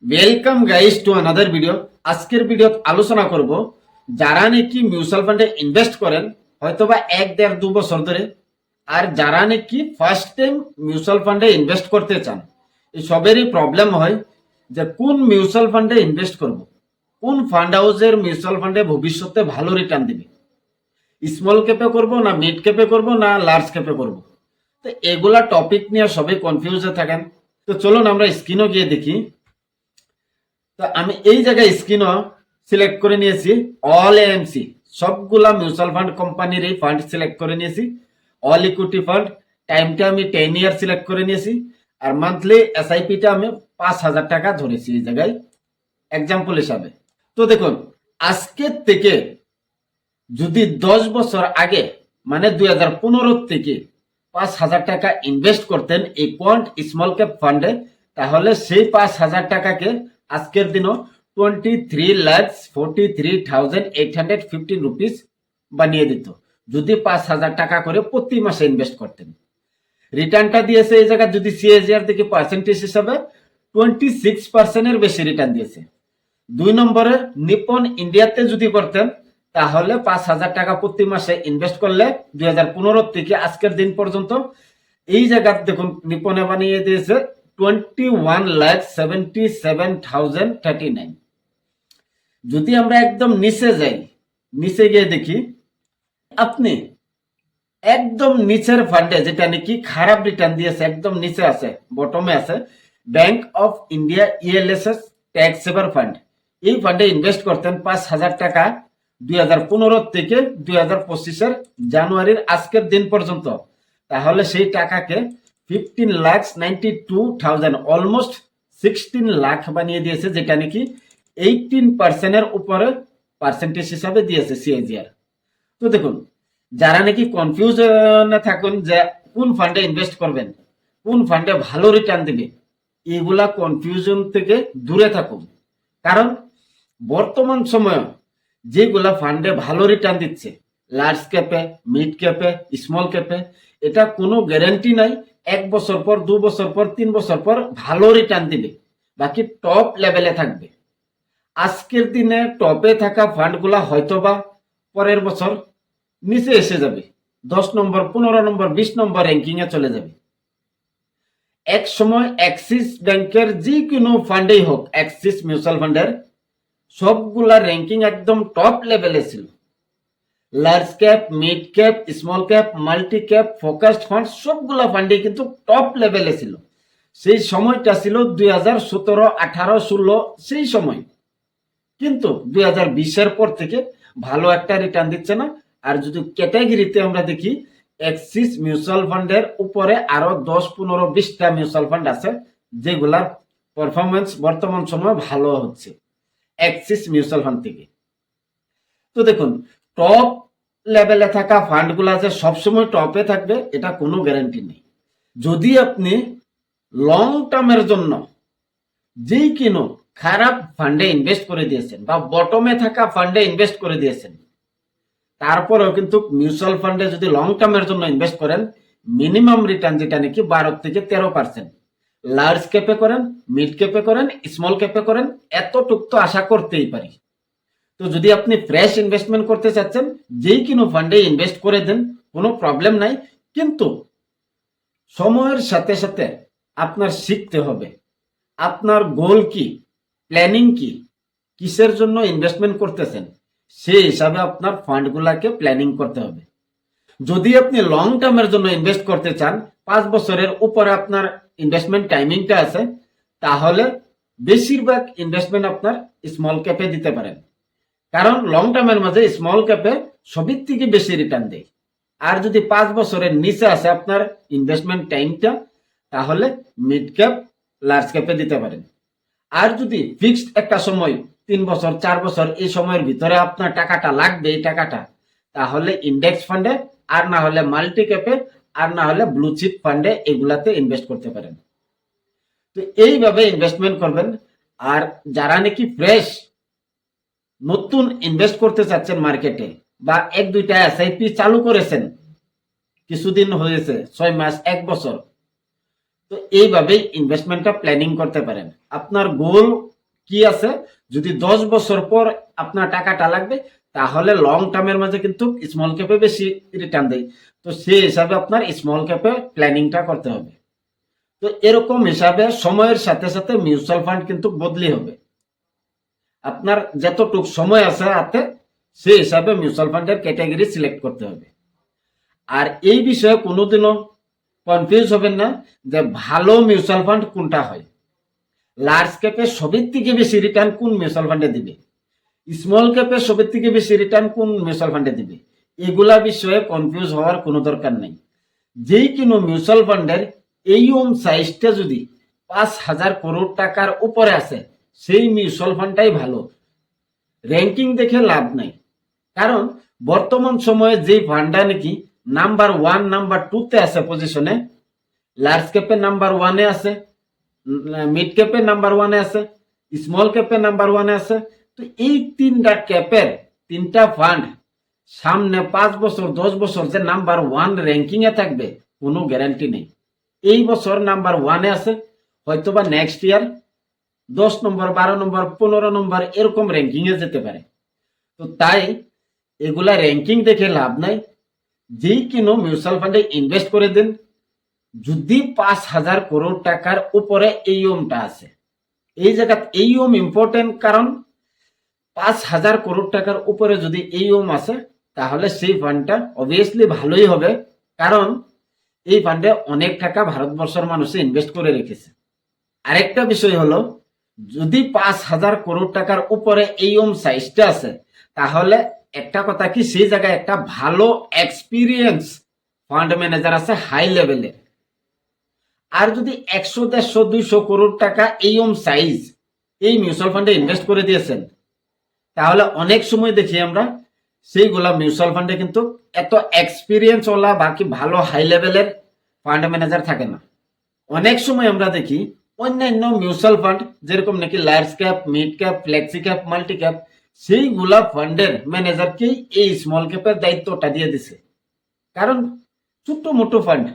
Welcome guys to another video. আজকের ভিডিওত আলোচনা করব যারা নাকি মিউচুয়াল ফান্ডে ইনভেস্ট করেন হয়তোবা 1-1.5-2 বছর ধরে, আর যারা নাকি ফার্স্ট টাইম মিউচুয়াল ফান্ডে ইনভেস্ট করতে চান। এই সবেরই প্রবলেম হয় যে কোন মিউচুয়াল ফান্ডে ইনভেস্ট করব, কোন ফান্ড হাউসের মিউচুয়াল ফান্ডে ভবিষ্যতে ভালো রিটার্ন দিবে, স্মল ক্যাপে করব না মিড ক্যাপে করব না লার্জ ক্যাপে করব। তো এগুলা টপিক নিয়ে সবাই কনফিউজে থাকেন। তো চলুন আমরা স্ক্রিনও গিয়ে দেখি। তো আমি এই জায়গায় স্ক্রিনও সিলেক্ট করে নিয়েছি অল এএমসি, সবগুলা মিউচুয়াল ফান্ড কোম্পানির এই ফান্ড সিলেক্ট করে নিয়েছি। অল ইকুইটি ফান্ড, টাইমটা আমি 10 ইয়ার সিলেক্ট করে নিয়েছি, আর মান্থলি এসআইপিটা আমি 5,000 টাকা ধরেছি এই জায়গায় এক্সাম্পল হিসাবে। তো দেখুন, আজকের থেকে যদি 10 বছর আগে মানে 2015 থেকে 5,000 টাকা ইনভেস্ট করতেন এই কোয়ান্ট স্মল ক্যাপ ফান্ডে, তাহলে সেই 5,000 টাকাকে আজকের দিনও 23,43,815 রুপিস বানিয়ে দিত যদি 5,000 টাকা করে প্রতি মাসে ইনভেস্ট করতেন। রিটার্নটা দিয়েছে এই জায়গায় যদি সিএজিআর থেকে পার্সেন্টেজ হিসাবে 26% বেশি রিটার্ন দিয়েছে। 2 নম্বরে নিপন ইন্ডিয়াতে যদি করতেন তাহলে 5,000 টাকা প্রতি মাসে ইনভেস্ট করলে 2015 থেকে আজকের দিন পর্যন্ত এই জায়গা দেখুন নিপনে বানিয়ে দিয়েছে 21,77,039। যদি আমরা একদম নিচে যাই, নিচে গিয়ে দেখি আপনি একদম নিচের ফান্ডে যেটা নাকি খারাপ রিটার্ন দিয়েছে, একদম নিচে আছে, বটমে আছে Bank of India ELSS tax saver fund. এই ফান্ডে ইনভেস্ট করতেন 5,000 টাকা 2015 থেকে 2025 জানুয়ারির আজকের দিন পর্যন্ত, তাহলে সেই টাকাকে 15,92,000 অলমোস্ট 16 লাখ বানিয়ে দিয়েছে, যেটা নাকি 18% উপরে পার্সেন্টেজ হিসাবে দিয়েছে সিএজিআর। তো দেখুন, যারা নাকি কনফিউশনে থাকুন যে কোন ফান্ডে ইনভেস্ট করবেন, কোন ফান্ডে ভালো রিটার্ন দিবে, এগুলা কনফিউশন থেকে দূরে থাকুন। কারণ বর্তমান সময়ে যেগুলা ফান্ডে ভালো রিটার্ন দিচ্ছে লার্জ ক্যাপে, মিড ক্যাপে, স্মল ক্যাপে, এটা কোনো গ্যারান্টি নাই 1 বছর পর, 2 বছর পর, 3 বছর পর ভালো রিটার্ন দিবে, বাকি টপ লেভেলে থাকবে। আজকের দিনে টপে থাকা ফান্ডগুলা হয়তোবা পরের বছর নিচে এসে যাবে, 10 নম্বর, 15 নম্বর, 20 নম্বর র্যাঙ্কিং এ চলে যাবে। এক সময় অ্যাক্সিস ব্যাংকের যে কোনো ফান্ডেই হোক, অ্যাক্সিস মিউচুয়াল ফান্ডের সবগুলা র্যাঙ্কিং একদম টপ লেভেলে ছিল। Large cap, mid cap, small cap, multi cap, focused fund সবগুলা ফান্ডে কিন্তু টপ লেভেলে ছিল। সেই সময়টা ছিল 2017, 18, 16 সেই সময়। কিন্তু 2020-এর পর থেকে ভালো একটা রিটার্ন দিচ্ছে না। আর যদি ক্যাটাগরিতে আমরা দেখি, অ্যাক্সিস মিউচুয়াল ফান্ডের উপরে আরো 10, 15, 20টা মিউচুয়াল ফান্ড আছে যেগুলার পারফরমেন্স বর্তমান সময়ে ভালো হচ্ছে অ্যাক্সিস মিউচুয়াল ফান্ড থেকে। তো দেখুন, টপ লেভেলে থাকা ফান্ডগুলো যে সবসময় টপে থাকবে এটা কোনো গ্যারান্টি নেই। যদি আপনি লং টার্মের জন্য যেই কিনো খারাপ ফান্ডে ইনভেস্ট করে দিয়েছেন বা বটমে থাকা ফান্ডে ইনভেস্ট করে দিয়েছেন, তারপরেও কিন্তু মিউচুয়াল ফান্ডে যদি লং টার্মের জন্য ইনভেস্ট করেন, মিনিমাম রিটার্ন যেটা নাকি 12 থেকে 13%। লার্জ ক্যাপে করেন, মিড ক্যাপে করেন, স্মল ক্যাপে করেন, এতটুক তো আশা করতেই পারি। তো যদি আপনি ফ্রেশ ইনভেস্টমেন্ট করতে চাচ্ছেন, যেই কোনো ফান্ডে ইনভেস্ট করে দেন, কোনো প্রবলেম নাই। কিন্তু সময়ের সাথে সাথে আপনার শিখতে হবে আপনার গোল কি, প্ল্যানিং কি, কিসের জন্য ইনভেস্টমেন্ট করতেছেন, সেই হিসাবে আপনার ফান্ডগুলাকে প্ল্যানিং করতে হবে। যদি আপনি লং টার্মের জন্য ইনভেস্ট করতে চান, 5 বছরের উপরে আপনার ইনভেস্টমেন্ট টাইমিংটা আছে, তাহলে বেশিরভাগ ইনভেস্টমেন্ট আপনার স্মল ক্যাপে দিতে পারেন। কারণ লং টার্মের মাঝে স্মল ক্যাপে সবই থেকে বেশি রিটার্ন দেয়। আর যদি 5 বছরের নিচে আছে আপনার ইনভেস্টমেন্ট টাইমটা, তাহলে মিড ক্যাপ, লার্জ ক্যাপে দিতে পারেন। আর যদি ফিক্সড একটা সময় 3 বছর, 4 বছর এই সময়ের ভিতরে আপনার টাকাটা লাগবে, এই টাকাটা, তাহলে ইন্ডেক্স ফান্ডে, আর না হলে মাল্টি ক্যাপে, আর না হলে ব্লু চিপ ফান্ডে এগুলাতে ইনভেস্ট করতে পারেন। তো এইভাবে ইনভেস্টমেন্ট করবেন। আর যারা নাকি ফ্রেশ নতুন ইনভেস্ট করতে চাচ্ছেন মার্কেটে, বা 1-2টা এসআইপি চালু করেছেন, কিছুদিন হয়েছে, 6 মাস, 1 বছর, তো এইভাবেই ইনভেস্টমেন্টটা প্ল্যানিং করতে পারেন। আপনার গোল কি আছে, যদি 10 বছর পর আপনার টাকাটা লাগবে, তাহলে লং টার্মের মাঝে কিন্তু স্মল ক্যাপে বেশি রিটার্ন দেয়। তো সেই হিসাবে আপনার স্মল ক্যাপে প্ল্যানিংটা করতে হবে। তো এরকম হিসাবে সময়ের সাথে সাথে মিউচুয়াল ফান্ড কিন্তু বদলি হবে। আপনার যতটুক সময় আছে হাতে, সেই হিসাবে মিউচুয়াল ফান্ডের ক্যাটাগরি সিলেক্ট করতে হবে। আর এই বিষয়ে কোনোদিনও কনফিউজ হবেন না যে ভালো মিউচুয়াল ফান্ড কোনটা হয়। লার্জ ক্যাপে সবের থেকে বেশি রিটার্ন কোন মিউচুয়াল ফান্ডে দিবে, স্মল ক্যাপে সবের থেকে বেশি রিটার্ন কোন মিউচুয়াল ফান্ডে দিবে, এগুলা বিষয়ে কনফিউজ হওয়ার কোনো দরকার নেই। যেই কোনো মিউচুয়াল ফান্ডের এইম সাইজটা যদি 5,000 করোড় টাকার উপরে আছে, সেই মিউচুয়াল ফান্ডটাই ভালো। র্যাঙ্কিং দেখে লাভ নাই, কারণ বর্তমান সময়ে যেই ফান্ডটা নাকি নাম্বার 1 নাম্বার 2 তে আছে পজিশনে, লার্জ ক্যাপে নাম্বার 1 এ আছে, মিড ক্যাপে নাম্বার 1 এ আছে, স্মল ক্যাপে নাম্বার 1 এ আছে। তো এই তিনটা ক্যাপের তিনটা ফান্ড সামনে 5 বছর 10 বছর যে নাম্বার 1 র্যাঙ্কিং এ থাকবে কোনো গ্যারান্টি নেই। এই বছর নাম্বার 1 এ আছে, হয়তোবা নেক্সট ইয়ার 10 নম্বর 12 নম্বর 15 নম্বর এরকম র্যাঙ্কিং এ যেতে পারে। তো তাই এগুলা র্যাঙ্কিং দেখে লাভ নাই। যেই কোনো মিউচুয়াল ফান্ডে ইনভেস্ট করে দিন, যদি 5,000 করোড় টাকার উপরে এইমটা আছে। এই জায়গা এইম ইম্পর্টেন্ট, কারণ 5,000 করোড় টাকার উপরে যদি এইম আছে, তাহলে সেই ফান্ডটা অবভিয়াসলি ভালোই হবে, কারণ এই ফান্ডে অনেক টাকা ভারতবর্ষের মানুষ ইনভেস্ট করে রেখেছে। আরেকটা বিষয় হলো, যদি 5,000 করোড় টাকার উপরে এইম সাইজটা আছে, তাহলে একটা কথা কি, সেই জায়গায় একটা ভালো এক্সপিরিয়েন্স ফান্ড ম্যানেজার আছে হাই লেভেলের। আর যদি 100, 150, 200 করোড় টাকা এইম সাইজ এই মিউচুয়াল ফান্ডে ইনভেস্ট করে দিয়েছেন, তাহলে অনেক সময় দেখি আমরা সেইগুলা মিউচুয়াল ফান্ডে কিন্তু এত এক্সপিরিয়েন্স ওলা বাকি ভালো হাই লেভেলের ফান্ড ম্যানেজার থাকে না। অনেক সময় আমরা দেখি অন্যান্য মিউচুয়াল ফান্ড যেরকম নাকি large cap, mid cap, flexi cap, multi cap, সেইগুলা ফান্ডের ম্যানেজারকেই এই স্মল ক্যাপের দায়িত্বটা দিয়ে দিছে। কারণ ছোট্ট মোটো ফান্ড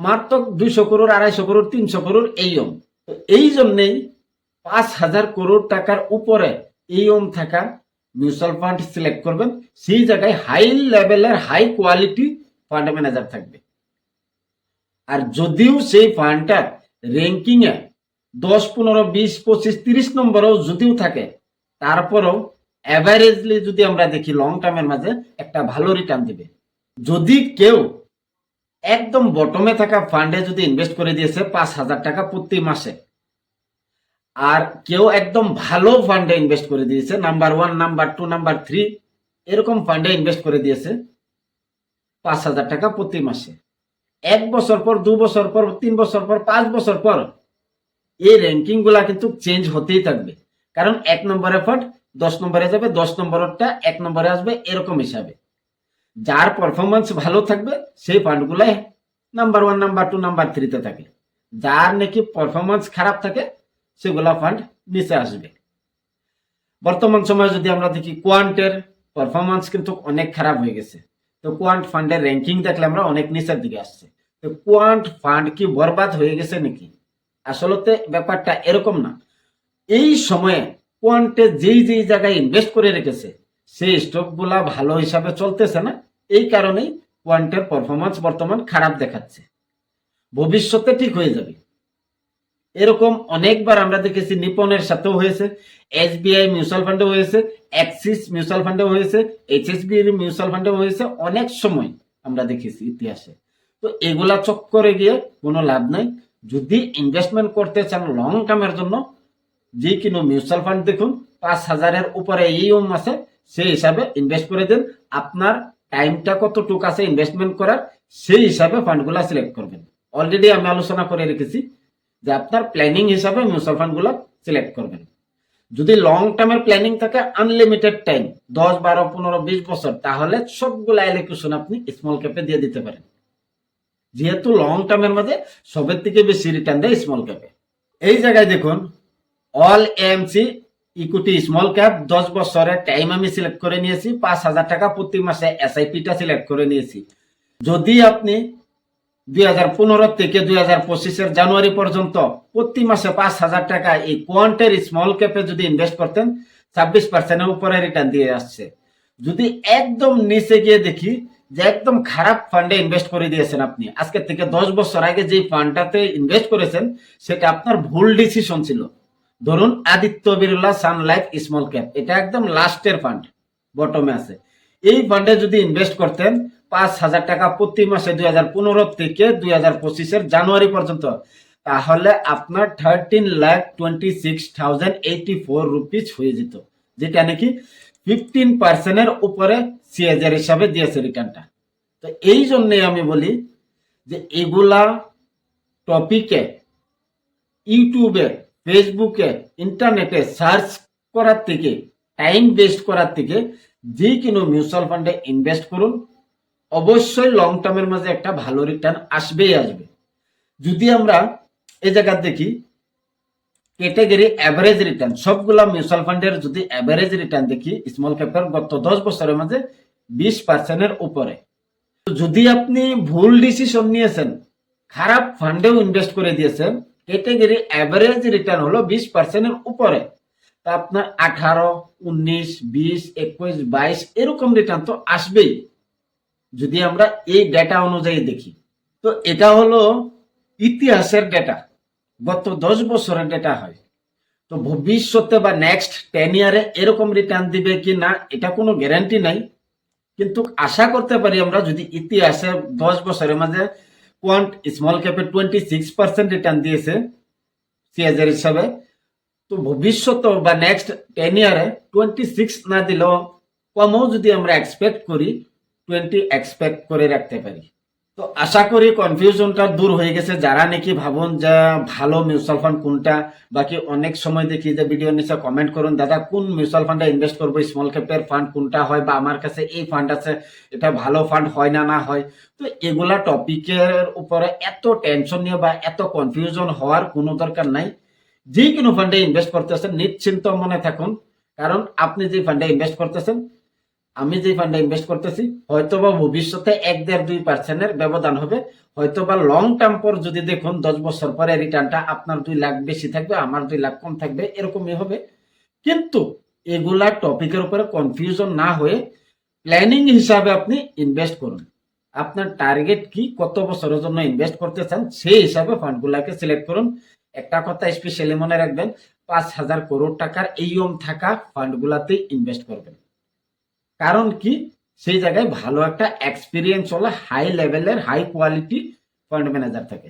মাত্র 200 করোড়, 250 করোড়, 300 করোড় এইম। এই জন্যেই 5,000 করোড় টাকার উপরে এইম থাকা মিউচুয়াল ফান্ড সিলেক্ট করবেন। সেই জায়গায় হাই লেভেলের হাই কোয়ালিটি ফান্ড ম্যানেজার থাকবে। আর যদিও সেই ফান্ডটা র্যাঙ্কিং এ 10, 15, 20, 25, 30 নম্বরেও যদিও থাকে, তারপরেও অ্যাভারেজলি যদি আমরা দেখি লং টার্মের মাঝে একটা ভালো রিটার্ন দিবে। যদি কেউ একদম বটমে থাকা ফান্ডে যদি ইনভেস্ট করে দিয়েছে 5,000 টাকা প্রতি মাসে, আর কেউ একদম ভালো ফান্ডে ইনভেস্ট করে দিয়েছে, নাম্বার 1, নাম্বার 2, নাম্বার 3 এরকম ফান্ডে ইনভেস্ট করে দিয়েছে 5,000 টাকা প্রতি মাসে, 1 বছর পর, 2 বছর পর, 3 বছর পর, 5 বছর পর এই র্যাঙ্কিং গুলা কিন্তু চেঞ্জ হতেই থাকবে। কারণ 1 নম্বরে ফান্ড 10 নম্বরে যাবে, 10 নম্বরটা 1 নম্বরে আসবে, এরকম হিসাবে। যার পারফরমেন্স ভালো থাকবে সেই ফান্ডগুলাই নাম্বার 1, নাম্বার 2, নাম্বার 3 তে থাকে। যার নাকি পারফরমেন্স খারাপ থাকে সেগুলা ফান্ড নিচে আসবে। বর্তমান সময়ে যদি আমরা দেখি কোয়ান্টের পারফরমেন্স কিন্তু অনেক খারাপ হয়ে গেছে। তো কোয়ান্ট ফান্ডের র্যাঙ্কিং দেখলে আমরা অনেক নিচের দিকে আসছে। তো কোয়ান্ট ফান্ড কি বরবাদ হয়ে গেছে নাকি? আসলে ব্যাপারটা এরকম না। এই সময়ে কোয়ান্টে যেই যেই জায়গায় ইনভেস্ট করে রেখেছে সেই স্টক গুলা ভালো হিসাবে চলতেছে না, এই কারণেই কোয়ান্টের পারফরমেন্স বর্তমান খারাপ দেখাচ্ছে। ভবিষ্যতে ঠিক হয়ে যাবে। এরকম অনেকবার আমরা দেখেছি, নিপনের সাথেও হয়েছে, এসবিআই মিউচুয়াল ফান্ডে হয়েছে, অ্যাক্সিস মিউচুয়াল ফান্ডে হয়েছে, এইচএসবি মিউচুয়াল ফান্ডে হয়েছে, অনেক সময় আমরা দেখেছি ইতিহাসে। তো এগুলা চক্করে গিয়ে কোনো লাভ নাই। যদি ইনভেস্টমেন্ট করতে চান লং টার্মের জন্য, যে কোনো মিউচুয়াল ফান্ড দেখুন 5,000-এর উপরে এইম আছে, সেই হিসাবে ইনভেস্ট করে দেন। আপনার টাইমটা কতটুকু আছে ইনভেস্টমেন্ট করার, সেই হিসাবে ফান্ডগুলা সিলেক্ট করবেন। অলরেডি আমি আলোচনা করে রেখেছি যে আপনার প্ল্যানিং হিসাবে মিউচুয়াল ফান্ডগুলো সিলেক্ট করবেন। যদি লং টার্মের প্ল্যানিং থাকে, আনলিমিটেড টাইম 10, 12, 15, 20 বছর, তাহলে সবগুলো অ্যালোকেশন আপনি স্মল ক্যাপে দিয়ে দিতে পারেন, যেহেতু লং টার্মের মধ্যে সবের থেকে বেশি রিটার্ন দেয় স্মল ক্যাপে। এই জায়গায় দেখুন, all AMC equity small cap 10 বছরের টাইম আমি সিলেক্ট করে নিয়েছি। 5,000 টাকা প্রতি মাসে এসআইপিটা সিলেক্ট করে নিয়েছি। যদি আপনি 2015 থেকে 2025 জানুয়ারি পর্যন্ত প্রতি মাসে 5,000 টাকা এই কোয়ান্টের স্মল ক্যাপে যদি ইনভেস্ট করতেন 26% উপরে রিটার্ন দিয়ে আসছে। যদি একদম নিচে গিয়ে দেখি যে একদম খারাপ ফান্ডে ইনভেস্ট করে দিয়েছেন আপনি, আজকে থেকে 10 বছর আগে যে ফান্ডটাতে ইনভেস্ট করেছেন সেটা আপনার ভুল ডিসিশন ছিল। ধরুন আদিত্য বিড়লা সান লাইফ স্মল ক্যাপ, এটা একদম লাস্টের ফান্ড, বটমে আছে। এই ফান্ডে যদি ইনভেস্ট করতেন 5,000 টাকা প্রতি মাসে 2015 থেকে 2025 জানুয়ারি পর্যন্ত, তাহলে আপনার 13,26,084 রুপিস হয়ে যেত, যেটা নাকি 15% উপরে সিএজআর হিসাবে দিয়েছে রিটার্নটা। তো এই জন্যে আমি বলি যে এগুলা টপিকে ইউটিউবে, ফেসবুকে, ইন্টারনেটে সার্চ করার থেকে, টাইম ওয়েস্ট করার থেকে যে কোনো মিউচুয়াল ফান্ডে ইনভেস্ট করুন, অবশ্যই লং টার্মের মাঝে একটা ভালো রিটার্ন আসবেই আসবে। যদি আমরা এই জায়গা দেখি ক্যাটেগরি অ্যাভারেজ রিটার্ন, সবগুলা মিউচুয়াল ফান্ডের যদি অ্যাভারেজ রিটার্ন দেখি স্মল ক্যাপের গত 10 বছরের মাঝে 20% উপরে। যদি আপনি ভুল ডিসিশন নিয়েছেন, খারাপ ফান্ডেও ইনভেস্ট করে দিয়েছেন, ক্যাটেগরি অ্যাভারেজ রিটার্ন হলো 20% উপরে, তা আপনার 18, 19, 20, 21, 22 এরকম রিটার্ন তো আসবেই যদি আমরা এই ডেটা অনুযায়ী দেখি। তো এটা হলো ইতিহাসের ডেটা, গত 10 বছরের ডেটা হয়। তো ভবিষ্যতে বা নেক্সট 10 ইয়ারে এরকম রিটার্ন দিবে কি না এটা কোনো গ্যারান্টি নাই, কিন্তু আশা করতে পারি আমরা যদি ইতিহাসে 10 বছরের মাঝে কোয়ান্ট স্মল ক্যাপে 26% রিটার্ন দিয়েছে সিএজআর হিসাবে, তো ভবিষ্যতে বা নেক্সট 10 ইয়ারে 26 না দিলেও কমও যদি আমরা এক্সপেক্ট করি 20 এক্সপেক্ট করে রাখতে পারি। তো আশা করি কনফিউশনটা দূর হয়ে গেছে। যারা নাকি ভাবুন যে ভালো মিউচুয়াল ফান্ড কোনটা, বাকি অনেক সময় দেখি যে ভিডিওর নিচে কমেন্ট করুন দাদা কোন মিউচুয়াল ফান্ডে ইনভেস্ট করবো, স্মল ক্যাপের ফান্ড কোনটা হয়, বা আমার কাছে এই ফান্ড আছে এটা ভালো ফান্ড হয় না হয়। তো এগুলা টপিকের উপরে এত টেনশন নিয়ে বা এত কনফিউশন হওয়ার কোনো দরকার নাই। যে কোনো ফান্ডে ইনভেস্ট করতেছেন নিশ্চিন্ত মনে থাকুন, কারণ আপনি যে ফান্ডে ইনভেস্ট করতেছেন, আমি যে ফান্ডে ইনভেস্ট করতেছি, হয়তোবা ভবিষ্যতে 1-1.5% ব্যবধান হবে, হয়তোবা লং টার্ম পর যদি দেখুন 10 বছর পরে রিটার্নটা আপনার 2 লাখ বেশি থাকবে, আমার 2 লাখ কম থাকবে, এরকমই হবে। কিন্তু এগুলা টপিকের উপরে কনফিউশন না হয়ে প্ল্যানিং হিসাবে আপনি ইনভেস্ট করুন। আপনার টার্গেট কি, কত বছরের জন্য ইনভেস্ট করতে চান, সেই হিসাবে ফান্ডগুলাকে সিলেক্ট করুন। একটা কথা স্পেশালি মনে রাখবেন, 5,000 করোড় টাকার এইম থাকা ফান্ডগুলাতে ইনভেস্ট করবেন। কারণ কি, সেই জায়গায় ভালো একটা এক্সপিরিয়েন্স হলো, হাই লেভেলের হাই কোয়ালিটি ফান্ড ম্যানেজার থাকে।